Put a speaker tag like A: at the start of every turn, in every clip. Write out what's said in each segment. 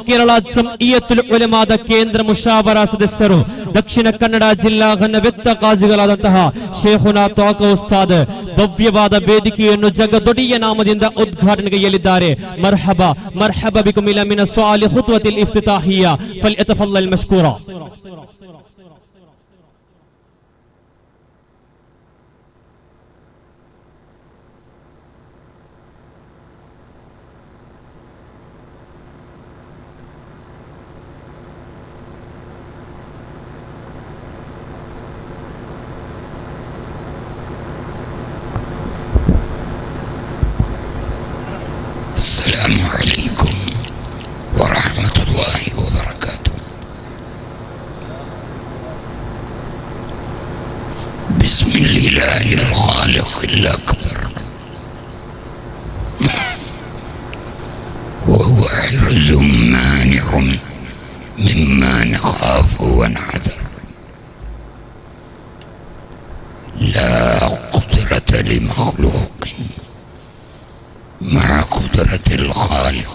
A: കേരള ജംഇയ്യത്തുൽ ಉಲಮಾದ ಕೇಂದ್ರ ಮುಷಾವರಾ ಸದಸ್ಯರು ದಕ್ಷಿಣ ಕನ್ನಡ ಜಿಲ್ಲಾ ಘನವೆತ್ತ ಕಾಜಿಗಳಾದಂತಹ ಶೇಖುನಾ ತ್ವಾಕ ಉಸ್ತಾದ್ ಭವ್ಯವಾದ ವೇದಿಕೆಯನ್ನು ಜಗದೊಡೆಯ ನಾಮದಿಂದ ಉದ್ಘಾಟನೆಗೈಯಲಿದ್ದಾರೆ. ಮರ್ಹಬ ಮರ್ಹಬ ಬಿಕುಂ ಇಲಾ ಮಿನ ಸ್ವಾಲಿ ಖುತ್ವತಿಲ್ ಇಫ್ತಿತಾಹಿಯಾ ಫಲ್ಯತಫಲ್ಲಲ್ ಮಶ್ಕೂರಾ.
B: السلام عليكم ورحمة الله وبركاته. بسم الله الخالق الأكبر وهو حرز مانع مما نخاف ونحذر. لا قدرة لمخلوق مع قدرة الخالق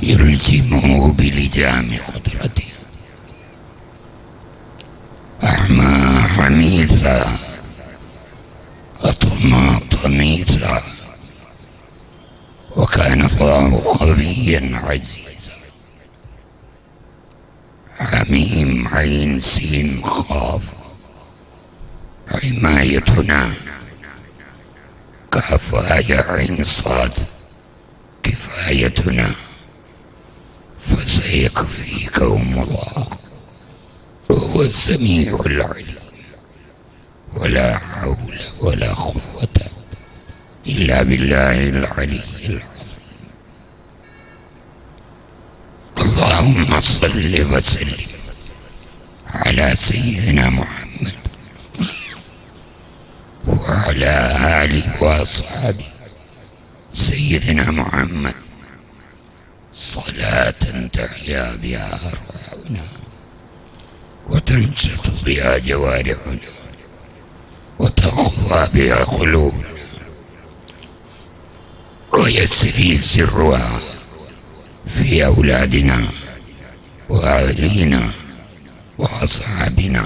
B: يلزمه بلجام قدرته. أعمى حميثا أطمى طميثا وكان الله قويا عزيزا. حميم عين سين خاف حمايتنا. كفاية عين صاد كفايتنا. فسيكفيكهم الله وهو السميع العليم. ولا حول ولا قوة إلا بالله العلي العظيم. اللهم صل وسلم على سيدنا محمد وعلى آله وأصحابه سيدنا محمد صلاة تحيا بها أرواحنا وتنشط بها جوارحنا وتقوى بها قلوبنا ويسري سرها في أولادنا وأهلينا وأصحابنا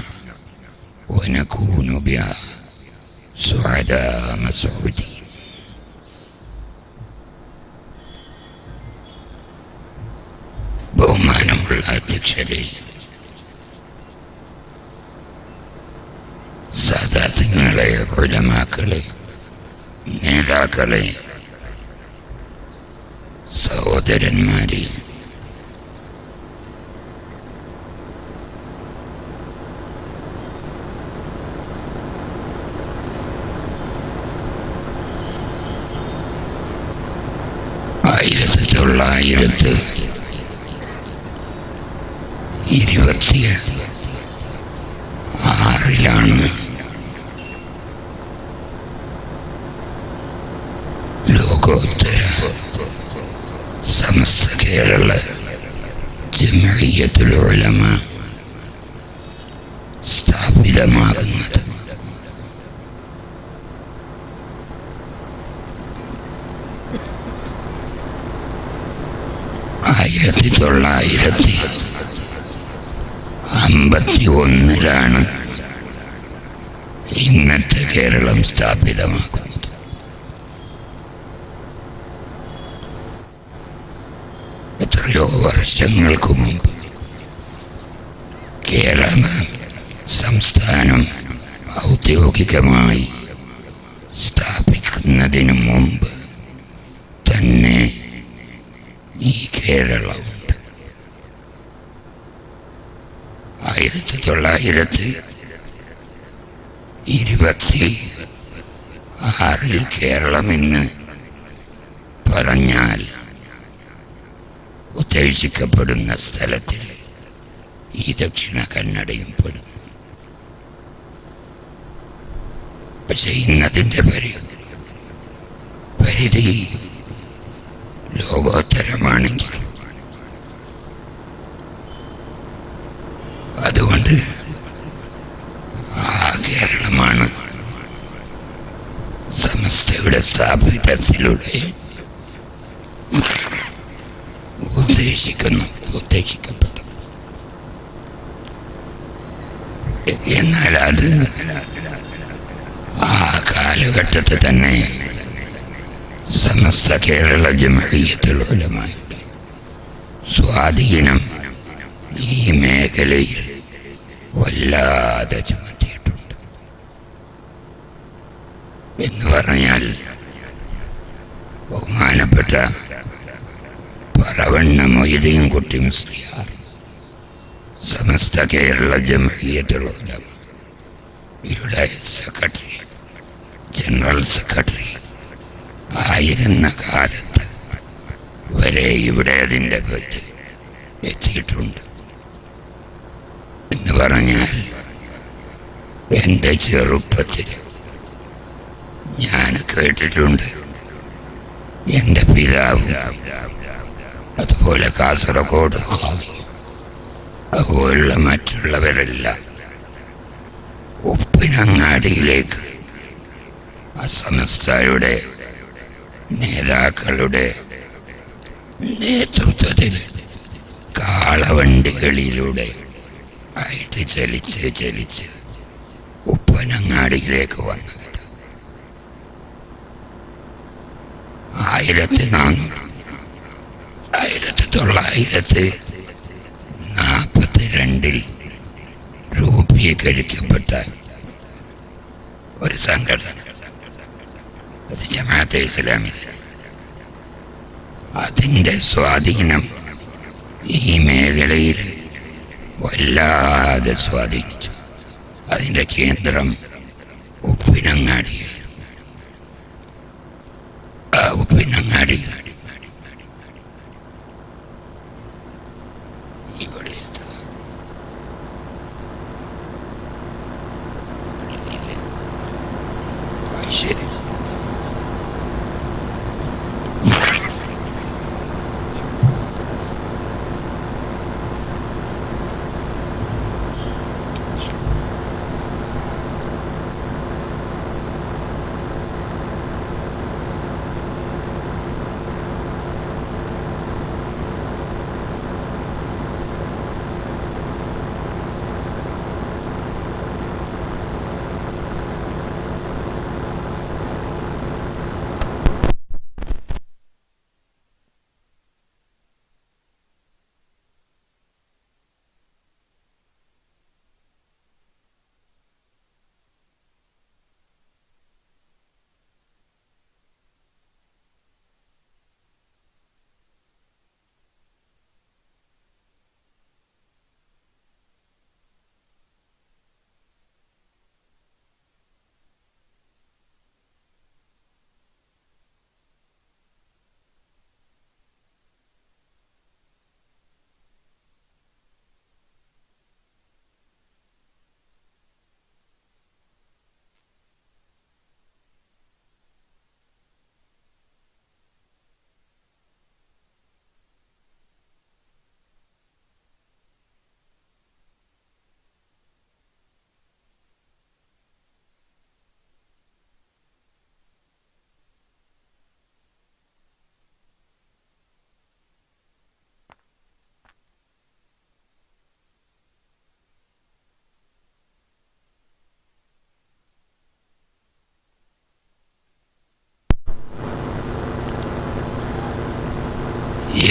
B: ونكون بها سعداء مسعودين. ബഹുമാനമുള്ള അധ്യക്ഷരെ, സാദാത്തുകളെ, ഉലമാക്കളെ, നേതാക്കളെ, സഹോദരന്മാരെ, ാണ് ലോകോത്തര സമസ്ത കേരള ജംഇയ്യത്തുൽ ഉലമ സ്ഥാപിതമാകുന്നത്. ാണ് ഇന്നത്തെ കേരളം സ്ഥാപിതമാക്കുന്നത്. എത്രയോ വർഷങ്ങൾക്ക് മുമ്പ് കേരള സംസ്ഥാനം ഔദ്യോഗികമായി സ്ഥാപിക്കുന്നതിന് മുമ്പ് തന്നെ ഈ കേരളമുണ്ട്. 1926 കേരളം എന്ന് പറഞ്ഞാൽ ഉദ്ദേശിക്കപ്പെടുന്ന സ്ഥലത്തിൽ ഈ ദക്ഷിണ കന്നഡയും പെടുന്നു. പക്ഷെ ഇന്നതിൻ്റെ പരിധി ലോകോത്തരമാണെങ്കിൽ അതുകൊണ്ട് ആ കേരളമാണ് സമസ്തയുടെ സ്ഥാപിതത്തിലൂടെ ഉദ്ദേശിക്കപ്പെട്ടു. എന്നാൽ അത് ആ കാലഘട്ടത്തിൽ തന്നെ സമസ്ത കേരള ജംഇയ്യത്തുൽ ഉലമായുടെ സ്വാധീനം ഈ മേഖലയിൽ വല്ലാതെ ചുമത്തിയിട്ടുണ്ട്. എന്ന് പറഞ്ഞാൽ ബഹുമാനപ്പെട്ട പറവണ്ണ മൊയ്തീൻ കുട്ടി മുസ്ലിയാർ സമസ്ത കേരള ജംഇയ്യത്തുൽ ഉലമ ഇവിടെ സെക്രട്ടറി, ജനറൽ സെക്രട്ടറി ആയിരുന്ന കാലത്ത് വരെ ഇവിടെ അതിൻ്റെ പറ്റി എത്തിയിട്ടുണ്ട്. എന്ന് പറഞ്ഞാൽ എൻ്റെ ചെറുപ്പത്തിൽ ഞാൻ കേട്ടിട്ടുണ്ട്, എൻ്റെ പിതാവ് അതുപോലെ കാസർഗോഡ് അതുപോലുള്ള മറ്റുള്ളവരെല്ലാം ഉപ്പിനങ്ങാടിയിലേക്ക് സമസ്തയുടെ നേതാക്കളുടെ നേതൃത്വത്തിൽ കാളവണ്ടികളിലൂടെ ആയിട്ട് ചലിച്ച് ഉപ്പനങ്ങാടിയിലേക്ക് വന്നത് 1942 രൂപീകരിക്കപ്പെട്ട ഒരു സംഘടന, അത് ജമാഅത്തെ ഇസ്ലാമി. അതിൻ്റെ സ്വാധീനം ഈ മേഖലയിൽ വല്ലാതെ സ്വാധീനിച്ചു. അതിൻ്റെ കേന്ദ്രം ഉപ്പിനങ്ങാടിയായിരുന്നു. ആ ഉപ്പിനങ്ങാടി ശരി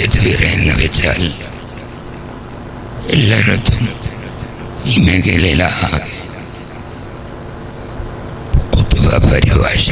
B: ഏതുവരെ എന്ന് വെച്ചാൽ എല്ലായിടത്തും ഈ മേഖലയിലാകെ പൊതുവ പരിഭാഷ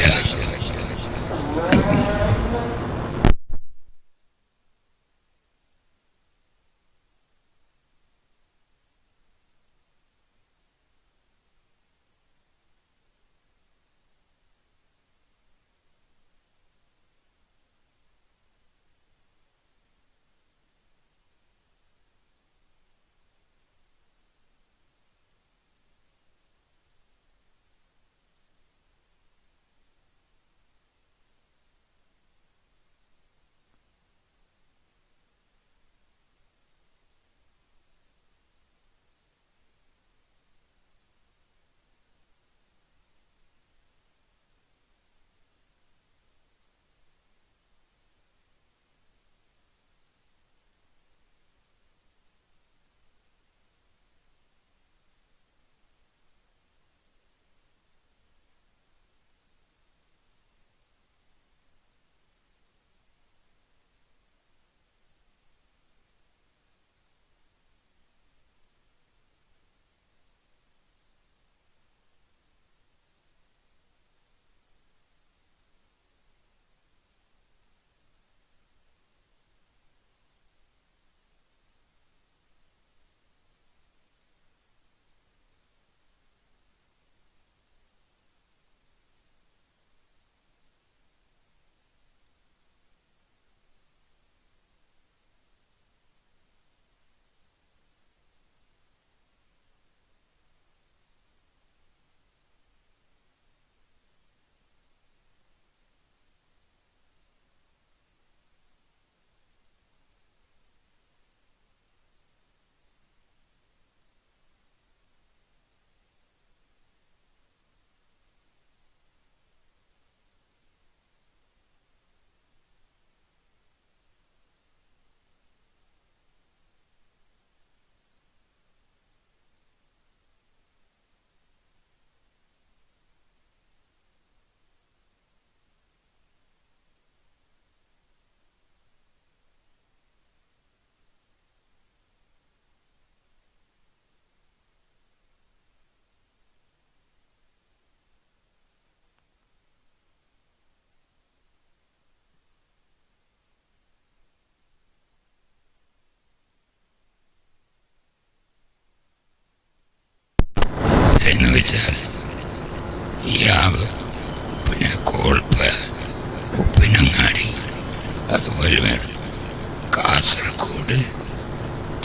B: കാസർഗോഡ്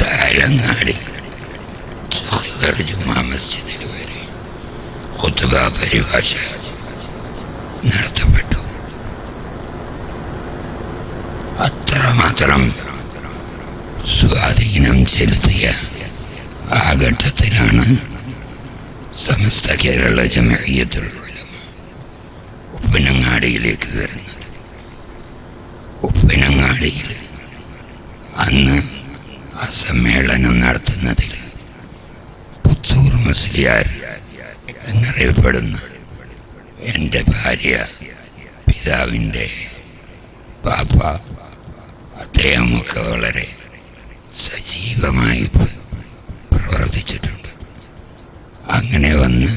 B: താലങ്ങാടി ജുമാ മസ്ജിദിൽ വരെ ഖുത്ബ പരിഭാഷ നടത്തപ്പെട്ടു. അത്രമാത്രം സ്വാധീനം ചെലുത്തിയ ആ ഘട്ടത്തിലാണ് സമസ്ത കേരള ജമഇയ്യത്തുൽ ഉലമ ഉപ്പനങ്ങാടിയിലേക്ക് വരുന്നത്. ഉപ്പനങ്ങാടിയിൽ അന്ന് ആ സമ്മേളനം നടത്തുന്നതിൽ പുത്തൂർ മുസ്ലിയാർ എന്നറിയപ്പെടുന്ന എൻ്റെ ഭാര്യ പിതാവിൻ്റെ പാപ്പ, അദ്ദേഹമൊക്കെ വളരെ സജീവമായി പ്രവർത്തിച്ചിട്ടുണ്ട്. അങ്ങനെ വന്ന്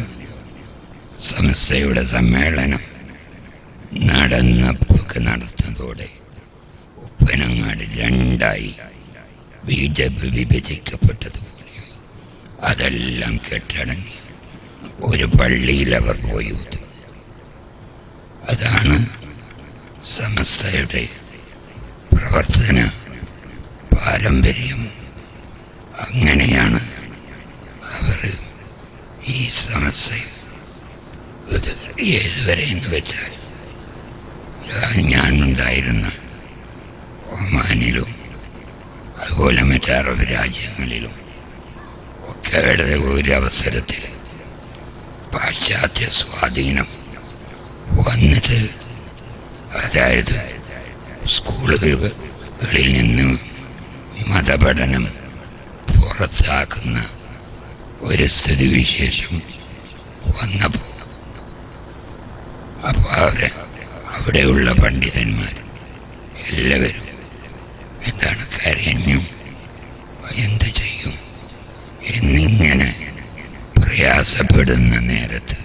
B: സമസ്തയുടെ സമ്മേളനം നടന്നതോടെ ഉപ്പനങ്ങാട് രണ്ടായി വിഭജിക്കപ്പെട്ടതുപോലെ അതെല്ലാം കെട്ടടങ്ങി ഒരു പള്ളിയിൽ അവർ പോയി. അതാണ് സമസ്തയുടെ പ്രവർത്തന പാരമ്പര്യം. അങ്ങനെയാണ് അവർ ഈ സമസ്ത ഏതുവരെ എന്ന് വെച്ചാൽ ഞാനുണ്ടായിരുന്ന ഒമാനിലും അതുപോലെ മറ്റ് അറബ് രാജ്യങ്ങളിലും ഒക്കെ ഒരു അവസരത്തിൽ പാശ്ചാത്യ സ്വാധീനം വന്നിട്ട്, അതായത് സ്കൂളുകളിൽ നിന്ന് മതപഠനം പുറത്താക്കുന്ന ഒരു സ്ഥിതിവിശേഷം വന്നപ്പോൾ അവിടെയുള്ള പണ്ഡിതന്മാർ എല്ലാവരും എന്താണ് കരഞ്ഞും എന്ത് ചെയ്യും എന്നിങ്ങനെ പ്രയാസപ്പെടുന്ന നേരത്ത്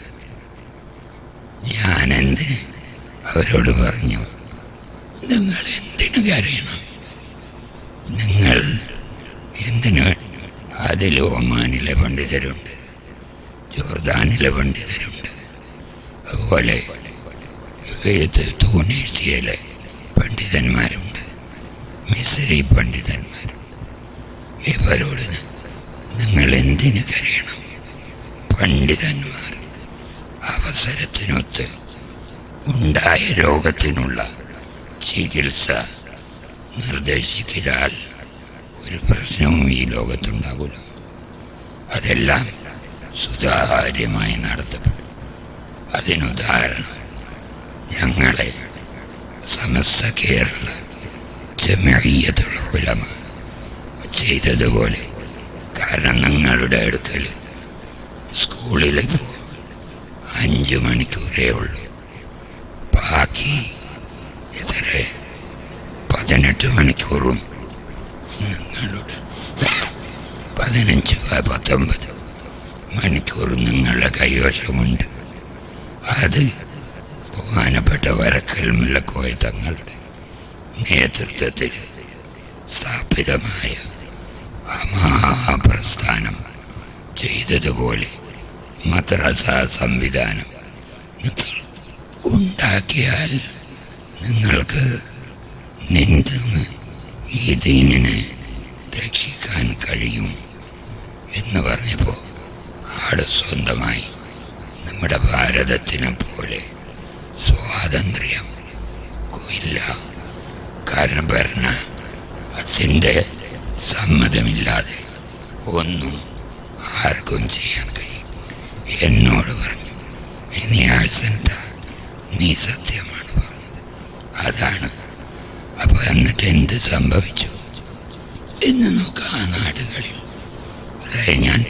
B: ഞാനെന്തിന് അവരോട് പറഞ്ഞു, നിങ്ങൾ എന്തിനു കരയണം? നിങ്ങൾ എന്തിനു? അതിൽ ഒമാനിലെ പണ്ഡിതരുണ്ട്, ജോർദാനിലെ പണ്ഡിതരുണ്ട്, അതുപോലെ തൂനീസിയയിലെ പണ്ഡിതന്മാരുണ്ട്, മിസ്രി പണ്ഡിതന്മാരും. ഇവരോട് നിങ്ങൾ എന്തിനു കരയണം? പണ്ഡിതന്മാർ അവസരത്തിനൊത്ത് ഉണ്ടായ രോഗത്തിനുള്ള ചികിത്സ നിർദ്ദേശിച്ചാൽ ഒരു പ്രശ്നവും ഈ ലോകത്തുണ്ടാകില്ല. അതെല്ലാം സുതാര്യമായി നടത്തപ്പെടും. അതിനുദാഹരണം ഞങ്ങളെ സമസ്ത കേരള ജമഇയ്യത്തുൽ ഉലമ ചെയ്തതുപോലെ. കാരണം നിങ്ങളുടെ അടുക്കൽ സ്കൂളിൽ 5 മണിക്കൂറേ ഉള്ളൂ, ബാക്കി 18 മണിക്കൂറും നിങ്ങളുടെ 15-19 മണിക്കൂറും നിങ്ങളുടെ കൈവശമുണ്ട്. അത് ബഹുമാനപ്പെട്ട വരക്കൽ മുല്ലക്കോയ തങ്ങളുടെ നേതൃത്വത്തിൽ സ്ഥാപിതമായ മഹാപ്രസ്ഥാനം ചെയ്തതുപോലെ മദ്രസ സംവിധാനം ഉണ്ടാക്കിയാൽ നിങ്ങൾക്ക് ഈ ദീനിനെ രക്ഷിക്കാൻ കഴിയും എന്ന് പറഞ്ഞപ്പോൾ ആട് സ്വന്തമായി നമ്മുടെ ഭാരതത്തിനെ പോലെ സ്വാതന്ത്ര്യം ഇല്ല. കാരണം അതിൻ്റെ സമ്മതമില്ലാതെ ഒന്നും ആർക്കും ചെയ്യാൻ കഴിയും. എന്നോട് പറഞ്ഞു, ഇനി ആഴ്സന്ത നീ സത്യമാണ് പറഞ്ഞത്. അതാണ്. അപ്പോൾ എന്നിട്ട് എന്ത് സംഭവിച്ചു എന്ന് നോക്കാം. ആ നാടുകളിൽ, അതായത് ഞാൻ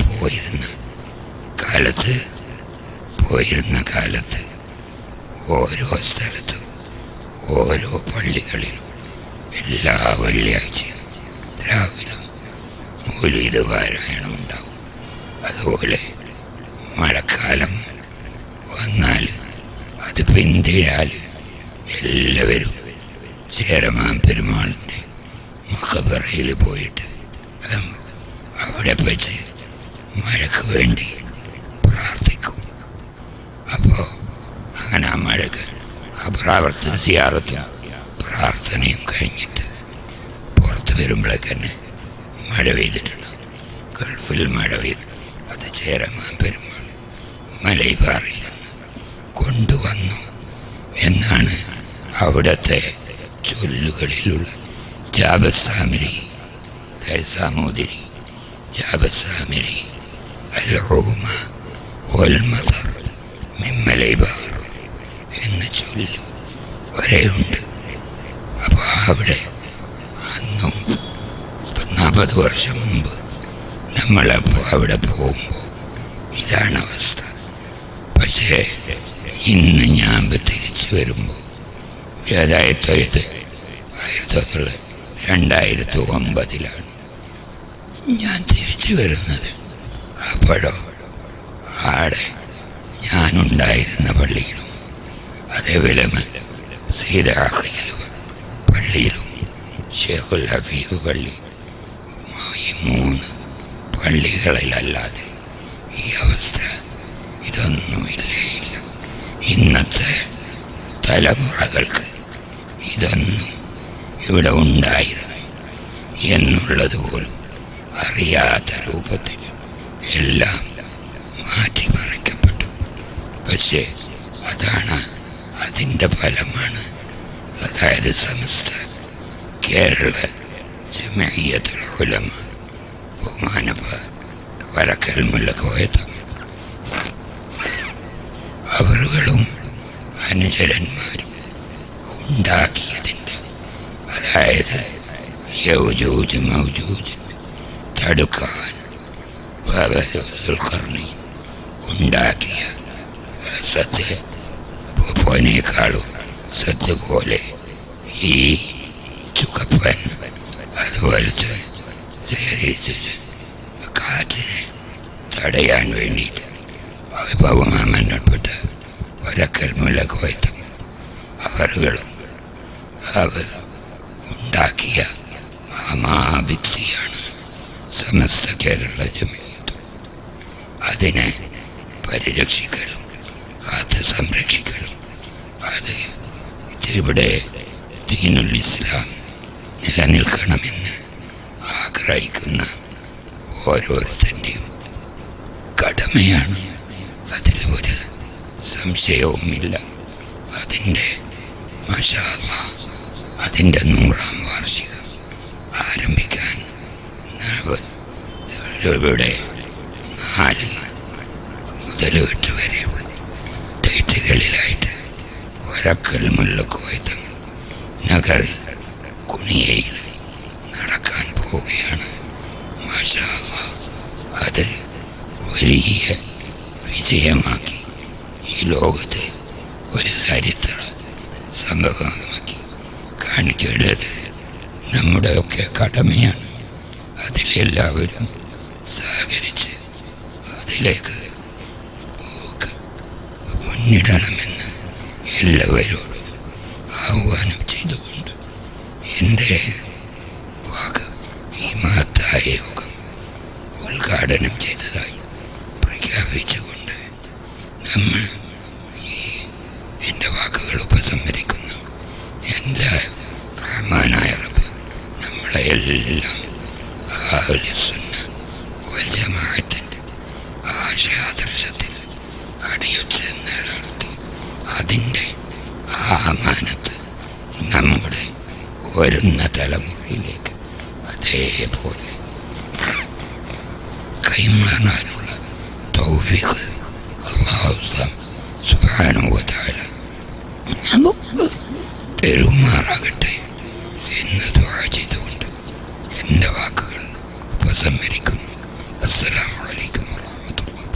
B: പോയിരുന്ന കാലത്ത് ഓരോ സ്ഥലത്തും ഓരോ പള്ളികളിലും എല്ലാ വെള്ളിയാഴ്ചയും രാവിലെ മൗലീദ് പാരായണം ഉണ്ടാവും. അതുപോലെ മഴക്കാലം വന്നാൽ അത് പിന്തിരാൽ എല്ലാവരും ചേരമാൻ പെരുമാളിൻ്റെ മഖബറയിൽ പോയിട്ട് അവിടെ വെച്ച് മഴയ്ക്ക് വേണ്ടി പ്രാർത്ഥിക്കും. അപ്പോൾ അങ്ങനെ ആ മഴക്ക് ആ സിയാറത്തും പ്രാർത്ഥനയും കഴിഞ്ഞിട്ട് പുറത്ത് വരുമ്പോഴേക്ക് തന്നെ മഴ പെയ്തിട്ടുണ്ട്. ഗൾഫിൽ മഴ പെയ്തു. അത് ചേരമാൻ പെരുമാൾ മലൈബാറിൽ കൊണ്ടുവന്നു എന്നാണ് അവിടുത്തെ ചൊല്ലുകളിലുള്ള ജാബസാമിരി സാമൂതിരി ജാബസാമിരി അൽഊമ വൽ മദർ മിൻ മലൈബാർ എന്ന ചൊല്ല് വരെയുണ്ട്. അപ്പോൾ അവിടെ അന്നും 40 വർഷം മുമ്പ് നമ്മളപ്പോൾ അവിടെ പോകുമ്പോൾ ഇതാണ് അവസ്ഥ. പക്ഷേ ഇന്ന് ഞാൻ തിരിച്ചു വരുമ്പോൾ അതായത് 2009 ഞാൻ തിരിച്ചു വരുന്നത്. അപ്പോഴോ ആടെ ഞാനുണ്ടായിരുന്ന പള്ളിയിലും അതേപോലെ സീതാഖയിലും പള്ളിയിലും ഷേഖുൽ ഹഫീദ് പള്ളി ഈ 3 പള്ളികളിലല്ലാതെ ഈ അവസ്ഥ ഇതൊന്നുമില്ല. ഇന്നത്തെ തലമുറകൾക്ക് ഇതൊന്നും ഇവിടെ ഉണ്ടായിരുന്നു എന്നുള്ളത് പോലും അറിയാത്ത രൂപത്തിൽ എല്ലാം മാറ്റിമറിക്കപ്പെട്ടു. പക്ഷേ അതാണ് അതിൻ്റെ ഫലമാണ്. അതായത് സമസ്ത കേരള ജമഇയ്യത്തുൽ ഉലമ ബഹുമാനപ്പെട്ട വരക്കൽ മുല്ലക്കോയ അവറുകളും അനുചരന്മാരും ഉണ്ടാക്കിയതിൻ്റെ, അതായത് യൗജൂജ് മൗജൂജ് തടുക്കാൻ ദുൽഖർനൈൻ ഉണ്ടാക്കിയ സത്യനേക്കാളും സത്യ പോലെ ഈ ചുക്കപ്പൻ അതുപോലത്തെ കാറ്റിനെ തടയാൻ വേണ്ടിയിട്ട് വിഭവമാമന്നപ്പെട്ട വരക്കൽ മുല്ലക്കോയത്തും അവറുകളും അവർ ഉണ്ടാക്കിയ മഹാഭിത്തിയാണ് സമസ്ത കേരള ജമഇയ്യത്ത്. അതിനെ പരിരക്ഷിക്കലും കാത്ത് സംരക്ഷിക്കലും അത് ഇവിടെ ദീനുൽ ഇസ്ലാം നിലനിൽക്കണമെന്ന് ആഗ്രഹിക്കുന്ന ഓരോരുത്തരുടെയും കടമയാണ്. അതിൽ ഒരു സംശയവുമില്ല. അതിൻ്റെ മാഷാ അല്ലാഹ് അതിൻ്റെ 100ാം വാർഷികം ആരംഭിക്കാൻ ഇവിടെ 4 മുതൽ 8 വരെ ഡേറ്റുകളിലായിട്ട് വരക്കൽ മുല്ലക്കോയത്തും നഗർ കുണിയയിൽ നടക്കാൻ പോവുകയാണ്. മാഷാ അല്ലാഹ് അത് വലിയ വിജയമാക്കി ഈ ലോകത്ത് ഒരു ചരിത്ര സംഭവമാക്കി കാണിക്കേണ്ടത് നമ്മുടെയൊക്കെ കടമയാണ്. അതിലെല്ലാവരും സഹകരിച്ച് അതിലേക്ക് മുന്നിടണമെന്ന് എല്ലാവരോടും ആഹ്വാനം ചെയ്തുകൊണ്ട് എൻ്റെ വാക്ക് ഈ മഹത്തായ യോഗം ഉദ്ഘാടനം ചെയ്തതായി പ്രഖ്യാപിച്ചുകൊണ്ട് നമ്മൾ എൻ്റെ വാക്കുകൾ ഉപസംഹരിക്കുന്നു. എൻ്റെ റഹ്മാനായ റബ്ബ് നമ്മളെ എല്ലാം അഹ്ലുസുന്ന വൽ ജമാഅത്തിൻ്റെ ആശയാദർശത്തിൽ അടിയുറച്ച് നിലനിർത്തി അതിൻ്റെ അമാനത്ത് നമ്മുടെ വരുന്ന തലമുറയിലേക്ക് അതേപോലെ കൈമാറാനുള്ള തൗഫീഖ് അല്ലാഹു സുബ്ഹാനഹു വ തആല നമുക്ക് തരുമാറാകട്ടെ.